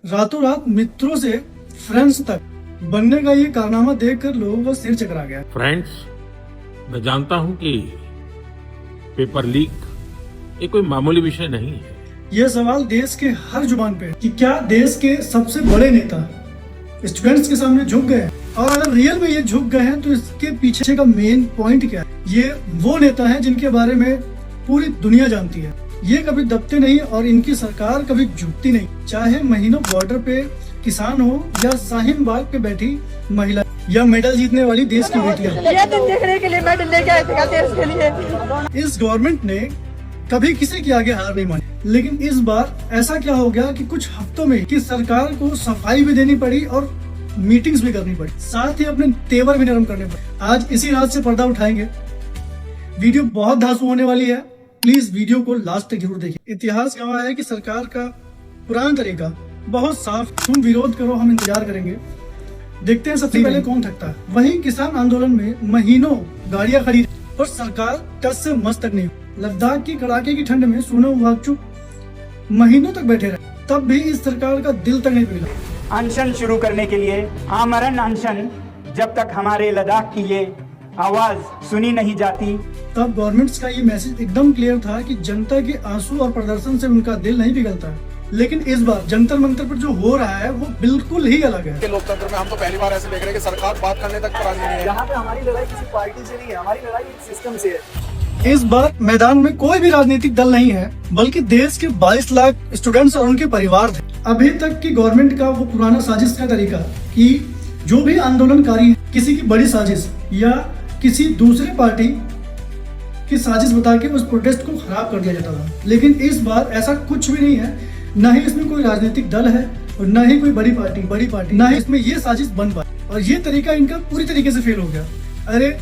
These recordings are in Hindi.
रातों रात मित्रों से फ्रेंड्स तक बनने का ये कारनामा देखकर लोगों का सिर चकरा गया। फ्रेंड्स, मैं जानता हूं कि पेपर लीक ये कोई मामूली विषय नहीं है। ये सवाल देश के हर जुबान पे है कि क्या देश के सबसे बड़े नेता स्टूडेंट्स के सामने झुक गए, और अगर रियल में ये झुक गए हैं तो इसके पीछे का मेन पॉइंट क्या है। ये वो नेता हैं जिनके बारे में पूरी दुनिया जानती है। ये कभी दबते नहीं और इनकी सरकार कभी झुकती नहीं, चाहे महीनों बॉर्डर पे किसान हो या शाहीन बाग पे बैठी महिला या मेडल जीतने वाली देश की बेटियां। ये दिन देखने के लिए मेडल लेके आए थे देश के लिए। इस गवर्नमेंट ने कभी किसी के आगे हार नहीं मानी, लेकिन इस बार ऐसा क्या हो गया कि कुछ हफ्तों में कि सरकार को सफाई भी देनी पड़ी और मीटिंग्स भी करनी पड़ी, साथ ही अपने तेवर भी नरम करने पड़े। आज इसी रात से पर्दा उठाएंगे। वीडियो बहुत धांसू होने वाली है, प्लीज वीडियो को लास्ट तक जरूर देखिए। इतिहास गवाह है कि सरकार का पुराना तरीका बहुत साफ, तुम विरोध करो हम इंतजार करेंगे। देखते हैं सबसे पहले कौन थकता है। वहीं किसान आंदोलन में महीनों गाड़ियां खड़ी और सरकार टस से मस तक नहीं। लद्दाख की कड़ाके की ठंड में सोनम वांगचुक महीनों तक बैठे रहे, तब भी इस सरकार का दिल तक नहीं पिघला। अनशन शुरू करने के लिए आमरण अनशन, जब तक हमारे लद्दाख की ये आवाज सुनी नहीं जाती। तब गवर्नमेंट्स का ये मैसेज एकदम क्लियर था कि जनता के आंसू और प्रदर्शन से उनका दिल नहीं पिघलता। लेकिन इस बार जंतर मंतर पर जो हो रहा है वो बिल्कुल ही अलग है। लोकतंत्र में हम तो पहली बार ऐसे देख रहे हैं कि सरकार बात करने तक राजी नहीं है। यहाँ पे हमारी लड़ाई किसी पार्टी से नहीं है, हमारी लड़ाई एक सिस्टम से है। इस बार मैदान में कोई भी राजनीतिक दल नहीं है, बल्कि देश के 22 लाख स्टूडेंट्स और उनके परिवार थे। अभी तक की गवर्नमेंट का वो पुराना साजिश का तरीका कि जो भी आंदोलनकारी किसी की बड़ी साजिश या किसी दूसरे पार्टी की साजिश बता के उस प्रोटेस्ट को खराब कर दिया जाता था, लेकिन इस बार ऐसा कुछ भी नहीं है। न ही इसमें कोई राजनीतिक दल है और न ही कोई बड़ी पार्टी, न ही इसमें ये साजिश बन पाई, और ये तरीका इनका पूरी तरीके से फेल हो गया। अरे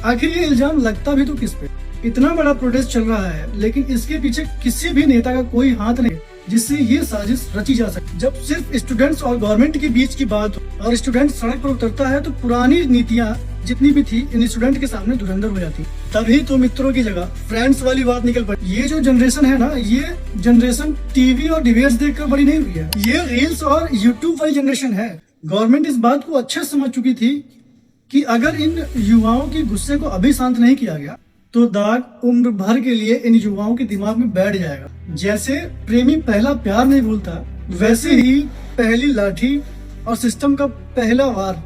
आखिर ये इल्जाम लगता भी तो किस पे? इतना बड़ा प्रोटेस्ट चल रहा है, लेकिन इसके पीछे किसी भी नेता का कोई हाथ नहीं जिससे ये साजिश रची जा सके। जब सिर्फ स्टूडेंट्स और गवर्नमेंट के बीच की बात हो और स्टूडेंट सड़क पर उतरता है तो पुरानी नीतियाँ जितनी भी थी इन स्टूडेंट के सामने धुरंधर हो जाती। तभी तो मित्रों की जगह फ्रेंड्स वाली बात निकल पड़ी। ये जो जनरेशन है ना, ये जनरेशन टीवी और डिबेट्स देखकर बड़ी नहीं हुई है, ये रील्स और यूट्यूब वाली जनरेशन है। गवर्नमेंट इस बात को अच्छे से समझ चुकी थी कि अगर इन युवाओं के गुस्से को अभी शांत नहीं किया गया तो दाग उम्र भर के लिए इन युवाओं के दिमाग में बैठ जाएगा। जैसे प्रेमी पहला प्यार नहीं भूलता, वैसे ही पहली लाठी और सिस्टम का पहला वार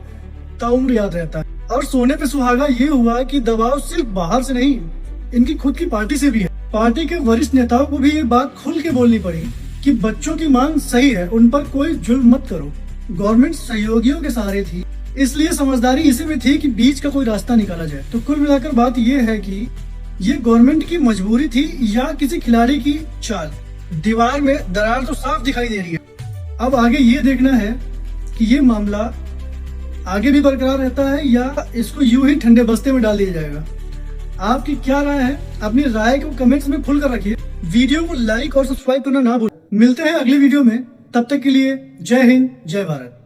ताउम्र याद रहता है। और सोने पे सुहागा ये हुआ कि दबाव सिर्फ बाहर से नहीं, इनकी खुद की पार्टी से भी है। पार्टी के वरिष्ठ नेताओं को भी ये बात खुल के बोलनी पड़ी कि बच्चों की मांग सही है, उन पर कोई जुल्म मत करो। गवर्नमेंट सहयोगियों के सहारे थी, इसलिए समझदारी इसी में थी कि बीच का कोई रास्ता निकाला जाए। तो कुल मिलाकर बात ये है कि ये गवर्नमेंट की मजबूरी थी या किसी खिलाड़ी की चाल। दीवार में दरार तो साफ दिखाई दे रही है। अब आगे ये देखना है कि ये मामला आगे भी बरकरार रहता है या इसको यूं ही ठंडे बस्ते में डाल दिया जाएगा। आपकी क्या राय है? अपनी राय को कमेंट्स में खुल कर रखिए। वीडियो को लाइक और सब्सक्राइब करना ना भूलें। मिलते हैं अगली वीडियो में, तब तक के लिए जय हिंद, जय भारत।